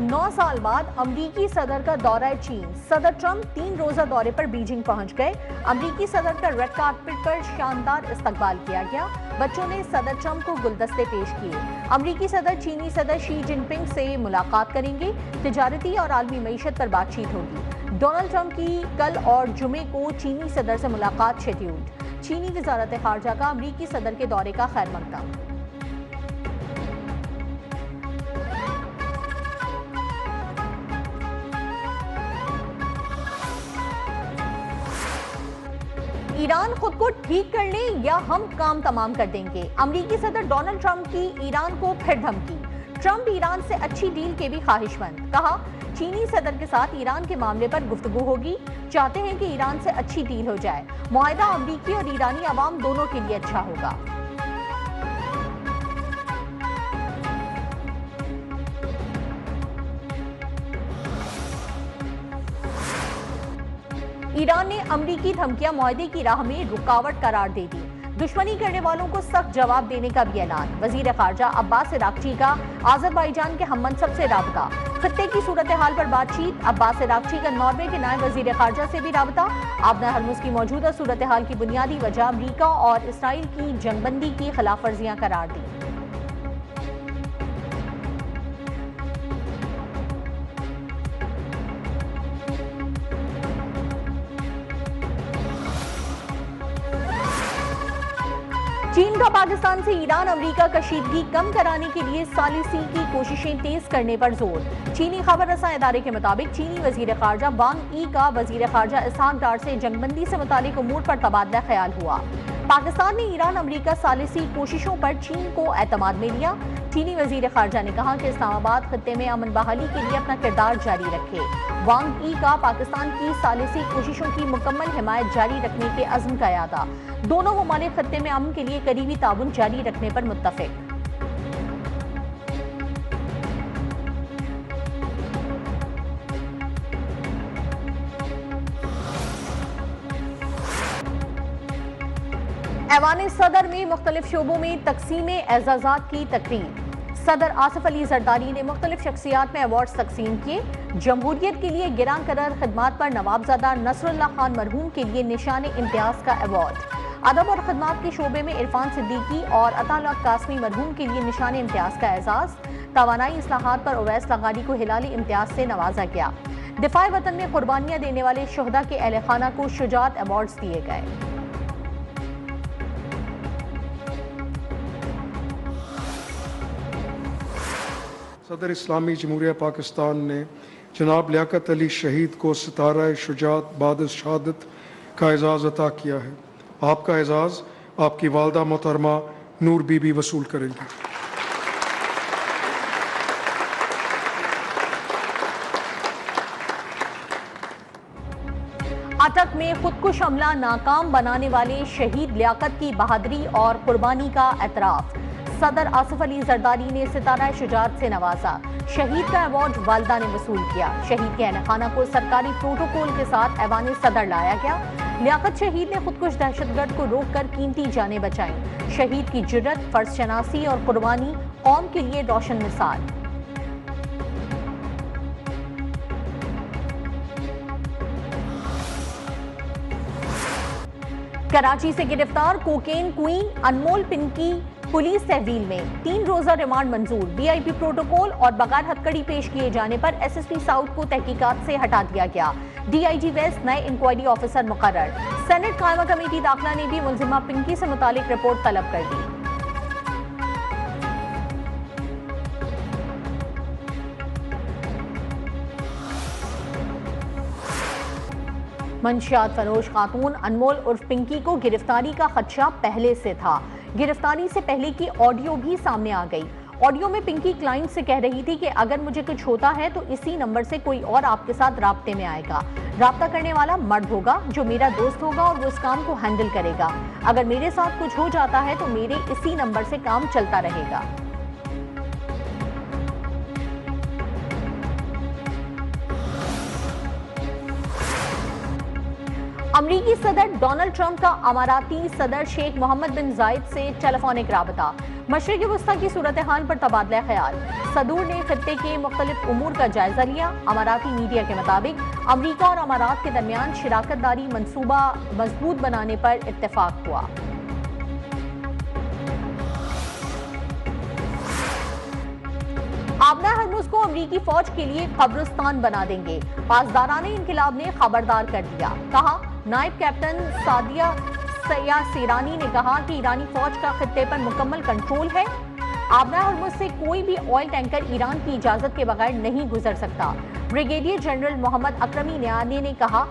9 साल बाद अमरीकी सदर का दौरा चीन। सदर ट्रंप 3 रोजा दौरे पर बीजिंग पहुंच गए। अमरीकी सदर का रेड कार्पेट पर शानदार इस्तकबाल किया गया। बच्चों ने सदर ट्रंप को गुलदस्ते पेश किए। अमरीकी सदर चीनी सदर शी जिनपिंग से मुलाकात करेंगे। तिजारती और आलमी मईशत पर बातचीत होगी। डोनाल्ड ट्रंप की कल और जुमे को चीनी सदर से मुलाकात शेड्यूल्ड। चीनी वजारत खारजा का अमरीकी सदर के दौरे का खैर मकदम। ईरान खुद को ठीक कर ले या हम काम तमाम कर देंगे। अमरीकी सदर डोनाल्ड ट्रंप की ईरान को फिर धमकी। ट्रंप ईरान से अच्छी डील के भी ख्वाहिशमंद। कहा, चीनी सदर के साथ ईरान के मामले पर गुफ्तगू होगी। चाहते हैं कि ईरान से अच्छी डील हो जाए। मुआहदा अमरीकी और ईरानी अवाम दोनों के लिए अच्छा होगा। ईरान ने अमरीकी धमकियां मुआहदे की राह में रुकावट करार दे दी। दुश्मनी करने वालों को सख्त जवाब देने का भी ऐलान। वजीर खारजा अब्बास इराक्ची का आजरबाईजान के हममनसब से राबता। खत्ते की सूरत हाल पर बातचीत। अब्बास इराक्ची का नॉर्वे के नायब वजीर खारजा से भी राबता। आबना हरमुज की मौजूदा सूरत हाल की बुनियादी वजह अमरीका और इसराइल की जंगबंदी की खिलाफ वर्जियां करार दी। चीन का पाकिस्तान से ईरान अमरीका कशीदगी कम कराने के लिए सालिसी की कोशिशें तेज करने पर जोर। चीनी खबर रसा इदारे के मुताबिक चीनी वजीर खारजा वांग ई का वजीर खारजा इसहाक डार से जंगबंदी से मुतालिक उमूर पर तबादला ख्याल हुआ। पाकिस्तान ने ईरान अमरीका सालिसी कोशिशों पर चीन को एतमाद में लिया। चीनी वजीर खारजा ने कहा कि इस्लामाबाद खत्ते में अमन बहाली के लिए अपना किरदार जारी रखे। वांग ई का पाकिस्तान की सालिसी कोशिशों की मुकम्मल हिमायत जारी रखने के अज़्म का यादा। दोनों ममालिक खत्ते में अमन के लिए करीबी ताउन जारी रखने पर मुत्तफिक। ऐवान सदर में मुख्तलिफ शोबों में तकसीम एजाजात की तकरीर। सदर आसिफ अली जरदारी ने मुख्तलिफ शख्सियात में अवार्ड तकसीम किए। जमहूरियत के लिए गिरां करर खिदमात पर नवाबजादा नसरुल्लाह खान मरहूम के लिए निशान इम्तियाज का अवार्ड। अदब और खिदमात के शोबे में इरफान सिद्दीकी और अताउल्लाह कासमी मरहूम के लिए निशान इम्तियाज का एजाज। तवानाई इस्लाहात पर उवैस लगानी को हिलाली इम्तियाज से नवाजा गया। दिफाए वतन में कुर्बानियां देने वाले शहदा के अहले खाना को शुजात अवार्ड्स दिए गए। सदर इस्लामी जमहूरिया पाकिस्तान ने जनाब लियाकत अली शहीद को सितारा शुजात बाद शहादत का एजाज़ अता किया है। आपका एजाज़ आपकी वालदा मोहतरमा नूर बीबी वसूल करेंगी। अटक में खुदकुश हमला नाकाम बनाने वाले शहीद लियाकत की बहादुरी और कुर्बानी का एतराफ़। सदर आसिफ अली जरदारी ने सितारा शुजात से नवाजा। शहीद का अवार्ड वालदा ने वसूल किया। शहीद के अहले खाना को सरकारी प्रोटोकॉल के साथ ऐवान सदर लाया गया। लियाकत शहीद ने खुदकुश दहशतगर्द को रोककर कीमती जानें बचाईं। शहीद की जुर्रत, फर्ज शनासी और कुर्बानी कौम के लिए रोशन मिसाल। कराची से गिरफ्तार कोकेन क्वीन अनमोल पिंकी पुलिस तहवील में। 3 रोजा रिमांड मंजूर। वीआईपी प्रोटोकॉल और बगैर हथकड़ी पेश किए जाने पर एसएसपी साउथ को तहकीकात से हटा दिया गया। डीआईजी वेस्ट नए इंक्वायरी ऑफिसर मुकर्रर। सेनेट कायमा कमेटी दाखिला ने भी मुलजिमा पिंकी से मुतालिक रिपोर्ट तलब कर दी। मंशियात फरोश खातून अनमोल उर्फ पिंकी को गिरफ्तारी का खदशा पहले से था। गिरफ्तारी से पहले की ऑडियो भी सामने आ गई। ऑडियो में पिंकी क्लाइंट से कह रही थी कि अगर मुझे कुछ होता है तो इसी नंबर से कोई और आपके साथ राब्ते में आएगा। राब्ता करने वाला मर्द होगा जो मेरा दोस्त होगा और वो इस काम को हैंडल करेगा। अगर मेरे साथ कुछ हो जाता है तो मेरे इसी नंबर से काम चलता रहेगा। अमरीकी सदर डोनाल्ड ट्रंप का अमाराती सदर शेख मोहम्मद बिन जायद से टेलीफोनिक राबता, मशरिकी वस्ता की सूरत हाल पर तबादला ख्याल। सदूर ने खित्ते के मुख्तलिफ उमूर का जायजा लिया। अमाराती मीडिया के मुताबिक अमरीका और अमारात के दरमियान शिराकतदारी मंसूबा मजबूत बनाने पर इत्तेफाक हुआ। आबना हरमुज को अमरीकी फौज के लिए कब्रिस्तान बना देंगे, पासदाराने इनकिलाब ने खबरदार कर दिया। कहा, नायब कैप्टन सादिया सैया सीरानी ने कहा कि ईरानी फौज का खित्ते पर मुकम्मल कंट्रोल है। आबना हरमुज से कोई भी ऑयल टैंकर ईरान की इजाजत के बगैर नहीं गुजर सकता। ब्रिगेडियर जनरल मोहम्मद अकरमी न्यानी ने कहा,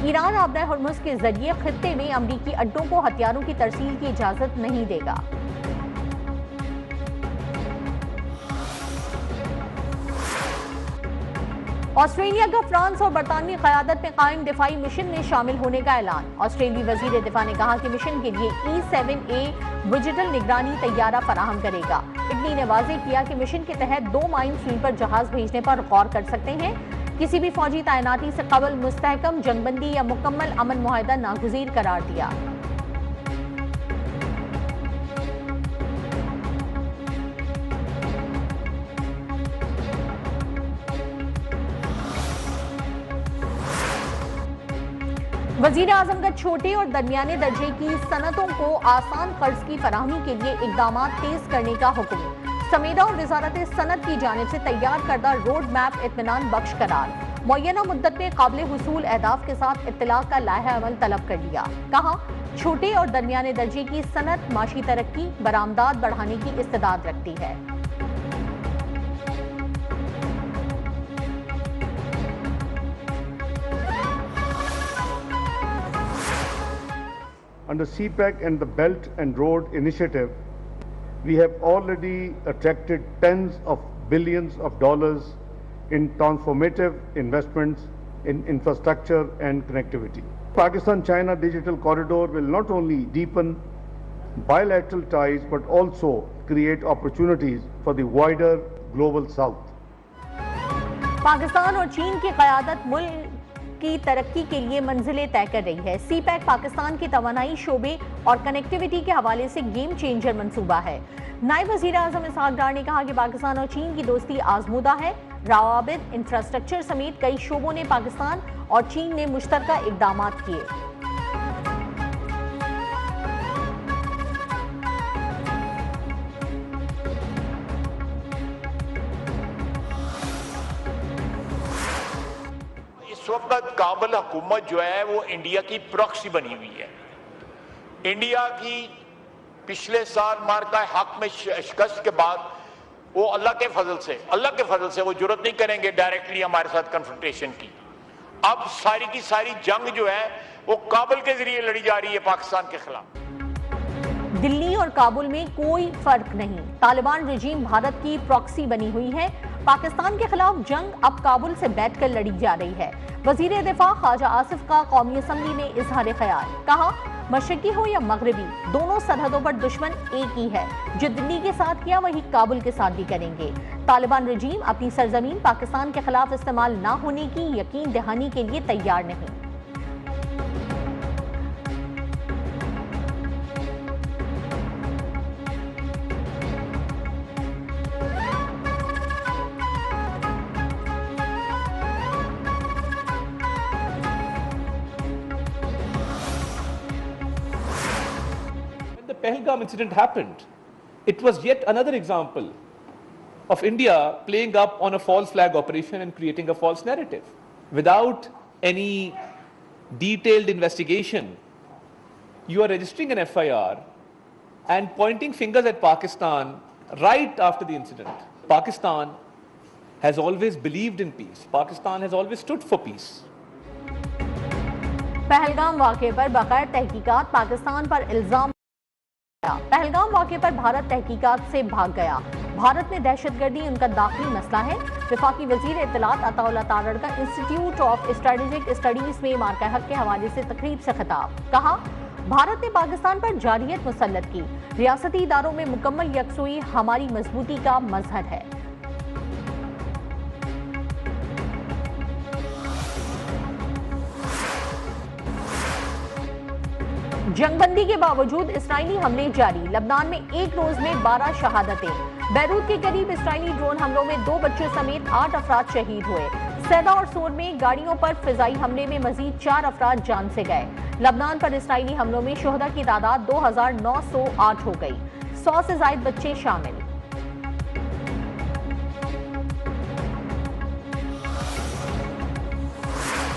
ईरान आबना हरमुज के जरिए खित्ते में अमरीकी अड्डों को हथियारों की तरसील की इजाजत नहीं देगा। ऑस्ट्रेलिया का फ्रांस और बरतानवी क़यादत में कायम दिफाई मिशन में शामिल होने का ऐलान। ऑस्ट्रेलियाई वजीर दिफा ने कहा कि मिशन के लिए E-7A डिजिटल निगरानी तैयारा फराहम करेगा। इटली ने वाज़ेह किया कि मिशन के तहत 2 माइन स्वीपर जहाज भेजने पर गौर कर सकते हैं। किसी भी फौजी तैनाती से कबल मुस्तहकम जंगबंदी या मुकम्मल अमन मुआहदा नागुज़ीर करार दिया। वजीर आजम का छोटे और दरमियाने दर्जे की सनतों को आसान कर्ज की फराहमी के लिए इकदाम तेज करने का हुक्म। समेदा और वजारत सनत की जानिब से तैयार करदा रोड मैप इत्मीनान बख्श करार। मुय्यना मुद्दत में काबिल हुसूल अहदाफ के साथ इत्तलाक का लाहा अमल तलब कर लिया। कहा, छोटे और दरमियाने दर्जे की सनत माशी तरक्की बरामदात बढ़ाने की इस्तेदाद रखती है। Under CPEC and the Belt and Road Initiative, we have already attracted tens of billions of dollars in transformative investments in infrastructure and connectivity. Pakistan-China Digital Corridor will not only deepen bilateral ties but also create opportunities for the wider global South. Pakistan और चीन की क़यादत मुल्क की तरक्की के लिए मंजिलें तय कर रही है। सीपैक पाकिस्तान के तवानाई शोबे और कनेक्टिविटी के हवाले से गेम चेंजर मंसूबा है। नायब वज़ीर आज़म इसहाक डार ने कहा कि पाकिस्तान और चीन की दोस्ती आजमूदा है। रवाबित, इंफ्रास्ट्रक्चर समेत कई शोबों ने पाकिस्तान और चीन ने मुश्तरका इक़दाम किए। इस वक्त काबुल हुकूमत जो है वो इंडिया की प्रॉक्सी बनी हुई है। इंडिया की पिछले साल मार्का हक में शिकस्त के बाद वो अल्लाह के फजल से वो जुर्रत नहीं करेंगे डायरेक्टली हमारे साथ कन्फ्रंटेशन की। अब सारी की सारी जंग जो है वो काबुल के जरिए लड़ी जा रही है पाकिस्तान के खिलाफ। दिल्ली और काबुल में कोई फर्क नहीं। तालिबान रजीम भारत की प्रॉक्सी बनी हुई है। पाकिस्तान के खिलाफ जंग अब काबुल से बैठकर लड़ी जा रही है। वजीर दिफा ख्वाजा आसिफ का कौमी असम्बली में इजहार ख्याल। कहा, मशरकी हो या मगरबी, दोनों सरहदों पर दुश्मन एक ही है। जो दिल्ली के साथ किया वही काबुल के साथ भी करेंगे। तालिबान रजीम अपनी सरजमीन पाकिस्तान के खिलाफ इस्तेमाल न होने की यकीन दहानी के लिए तैयार नहीं। Pahalgam incident happened, it was yet another example of India playing up on a false flag operation and creating a false narrative. Without any detailed investigation, you are registering an FIR and pointing fingers at Pakistan right after the incident. Pakistan has always believed in peace. Pakistan has always stood for peace. Pahalgam वाक़े पर बगैर तहकीकात पाकिस्तान पर इल्जाम। पहलगाम वाक़े पर भारत तहकीकात से भाग गया। भारत में दहशतगर्दी उनका दाखिली मसला है। वफाकी वजीर इत्तलात अताउल्लाह तारड़ का इंस्टीट्यूट ऑफ स्ट्रेटेजिक स्टडीज में मार्का हक के हवाले से तकरीब से खिताब। कहा, भारत ने पाकिस्तान पर जारियत मुसल्लत की। रियासती इदारों में मुकम्मल यकसुई हमारी मजबूती का मजहर है। जंगबंदी के बावजूद इसराइली हमले जारी, लबनान में एक रोज में 12 शहादतें। बैरूत के करीब इसराइली ड्रोन हमलों में 2 बच्चों समेत 8 अफराद शहीद हुए। सैदा और सूर में गाड़ियों पर फिजाई हमले में मजीद 4 अफराद जान से गए। लबनान पर इसराइली हमलों में शुहदा की तादाद 2908 हो गई, 100 से ज्यादा बच्चे शामिल।